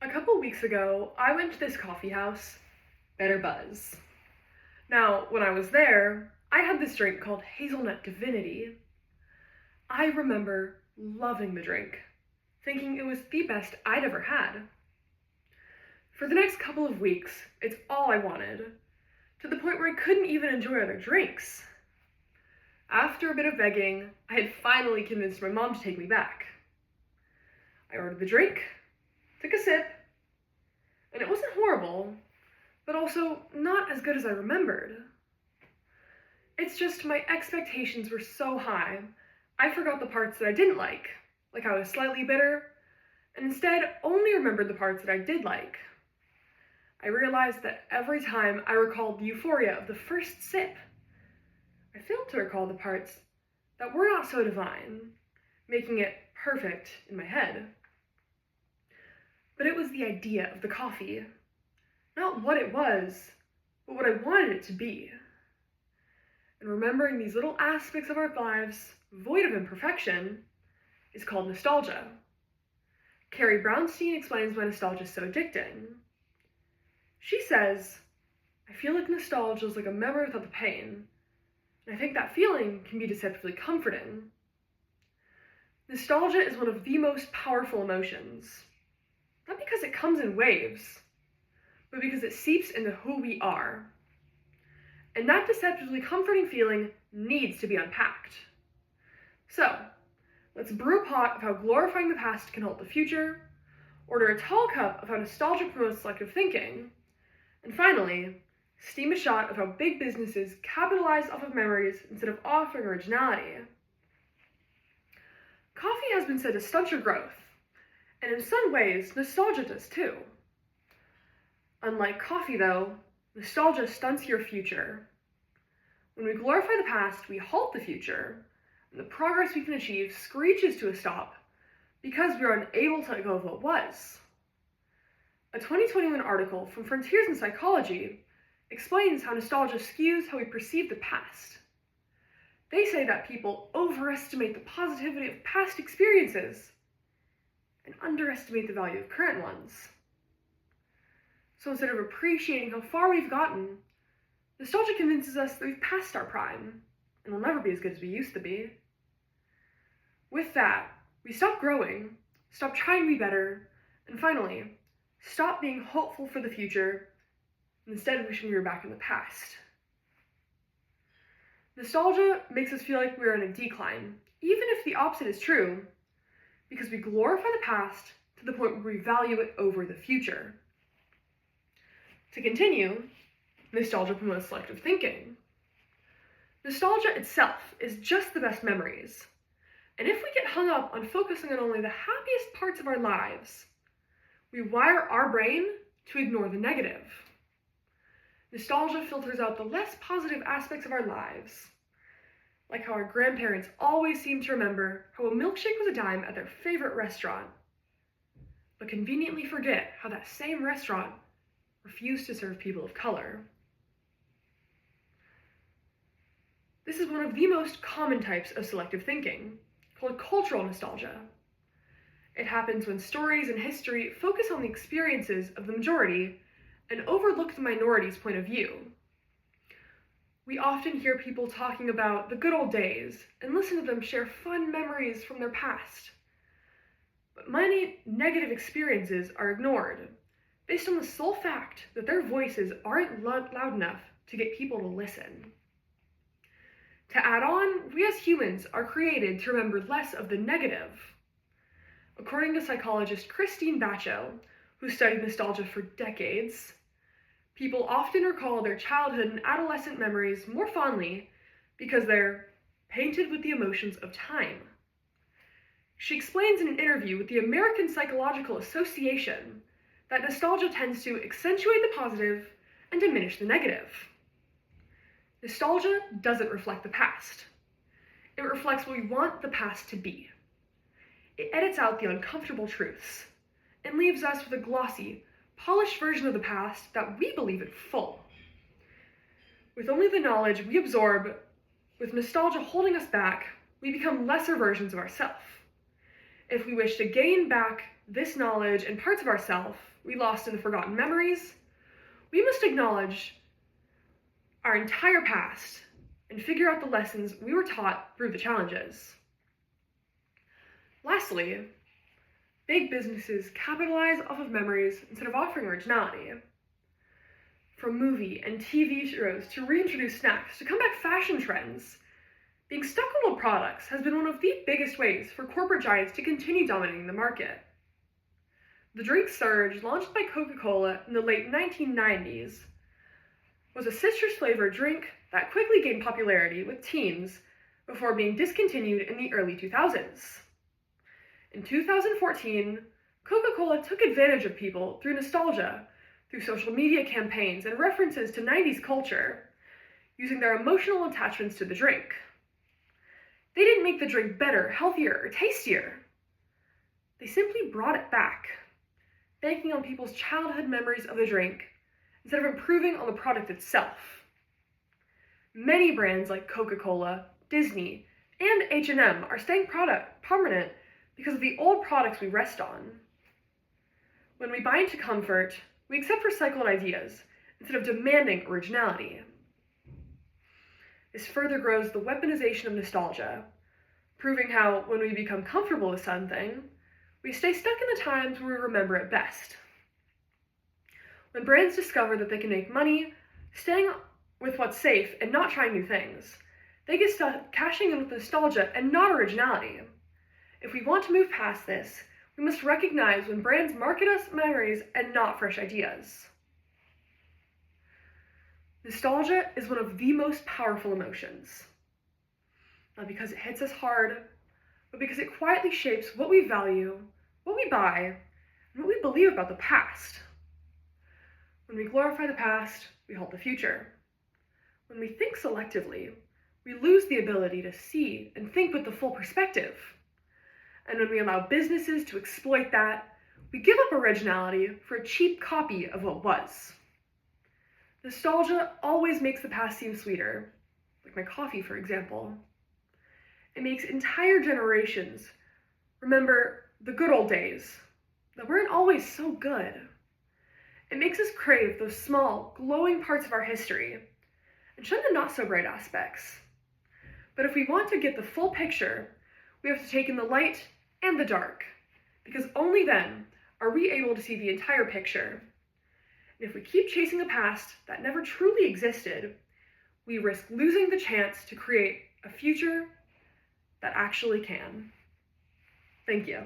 A couple weeks ago, I went to this coffee house, Better Buzz. Now, when I was there, I had this drink called Hazelnut Divinity. I remember loving the drink, thinking it was the best I'd ever had. For the next couple of weeks, it's all I wanted, to the point where I couldn't even enjoy other drinks. After a bit of begging, I had finally convinced my mom to take me back. I ordered the drink, took a sip, and it wasn't horrible, but also not as good as I remembered. It's just my expectations were so high, I forgot the parts that I didn't like I was slightly bitter, and instead only remembered the parts that I did like. I realized that every time I recalled the euphoria of the first sip, I failed to recall the parts that were not so divine, making it perfect in my head. But it was the idea of the coffee, not what it was, but what I wanted it to be. And remembering these little aspects of our lives, void of imperfection, is called nostalgia. Carrie Brownstein explains why nostalgia is so addicting. She says, "I feel like nostalgia is like a memory without the pain, and I think that feeling can be deceptively comforting." Nostalgia is one of the most powerful emotions, not because it comes in waves, but because it seeps into who we are. And that deceptively comforting feeling needs to be unpacked. So, let's brew a pot of how glorifying the past can halt the future, order a tall cup of how nostalgia promotes selective thinking, and finally, steam a shot of how big businesses capitalize off of memories instead of offering originality. Coffee has been said to stunt your growth, and in some ways, nostalgia does too. Unlike coffee, though, nostalgia stunts your future. When we glorify the past, we halt the future, and the progress we can achieve screeches to a stop because we are unable to let go of what was. A 2021 article from Frontiers in Psychology explains how nostalgia skews how we perceive the past. They say that people overestimate the positivity of past experiences and underestimate the value of current ones. So instead of appreciating how far we've gotten, nostalgia convinces us that we've passed our prime and will never be as good as we used to be. With that, we stop growing, stop trying to be better, and finally, stop being hopeful for the future and instead wishing we were back in the past. Nostalgia makes us feel like we're in a decline, even if the opposite is true, because we glorify the past to the point where we value it over the future. To continue, nostalgia promotes selective thinking. Nostalgia itself is just the best memories, and if we get hung up on focusing on only the happiest parts of our lives, we wire our brain to ignore the negative. Nostalgia filters out the less positive aspects of our lives, like how our grandparents always seem to remember how a milkshake was a dime at their favorite restaurant, but conveniently forget how that same restaurant refused to serve people of color. This is one of the most common types of selective thinking, called cultural nostalgia. It happens when stories and history focus on the experiences of the majority and overlook the minority's point of view. We often hear people talking about the good old days and listen to them share fun memories from their past. But many negative experiences are ignored, based on the sole fact that their voices aren't loud enough to get people to listen. To add on, we as humans are created to remember less of the negative. According to psychologist Christine Bacho, who studied nostalgia for decades, people often recall their childhood and adolescent memories more fondly because they're painted with the emotions of time. She explains in an interview with the American Psychological Association that nostalgia tends to accentuate the positive and diminish the negative. Nostalgia doesn't reflect the past. It reflects what we want the past to be. It edits out the uncomfortable truths and leaves us with a glossy, polished version of the past that we believe in full. With only the knowledge we absorb, with nostalgia holding us back, we become lesser versions of ourselves. If we wish to gain back this knowledge and parts of ourself we lost in the forgotten memories, we must acknowledge our entire past and figure out the lessons we were taught through the challenges. Lastly, big businesses capitalize off of memories instead of offering originality. From movie and TV shows to reintroduce snacks to comeback fashion trends, being stuck on old products has been one of the biggest ways for corporate giants to continue dominating the market. The drink surge, launched by Coca-Cola in the late 1990s, was a citrus-flavored drink that quickly gained popularity with teens before being discontinued in the early 2000s. In 2014, Coca-Cola took advantage of people through nostalgia, through social media campaigns and references to 90s culture, using their emotional attachments to the drink. They didn't make the drink better, healthier, or tastier. They simply brought it back, banking on people's childhood memories of the drink instead of improving on the product itself. Many brands like Coca-Cola, Disney, and H&M are staying prominent because of the old products we rest on. When we buy into comfort, we accept recycled ideas instead of demanding originality. This further grows the weaponization of nostalgia, proving how, when we become comfortable with something, we stay stuck in the times where we remember it best. When brands discover that they can make money staying with what's safe and not trying new things, they get stuck cashing in with nostalgia and not originality. If we want to move past this, we must recognize when brands market us memories and not fresh ideas. Nostalgia is one of the most powerful emotions. Not because it hits us hard, but because it quietly shapes what we value, what we buy, and what we believe about the past. When we glorify the past, we halt the future. When we think selectively, we lose the ability to see and think with the full perspective. And when we allow businesses to exploit that, we give up originality for a cheap copy of what was. Nostalgia always makes the past seem sweeter, like my coffee, for example. It makes entire generations remember the good old days that weren't always so good. It makes us crave those small, glowing parts of our history and shun the not-so-bright aspects. But if we want to get the full picture, we have to take in the light and the dark, because only then are we able to see the entire picture. And if we keep chasing a past that never truly existed, we risk losing the chance to create a future that actually can. Thank you.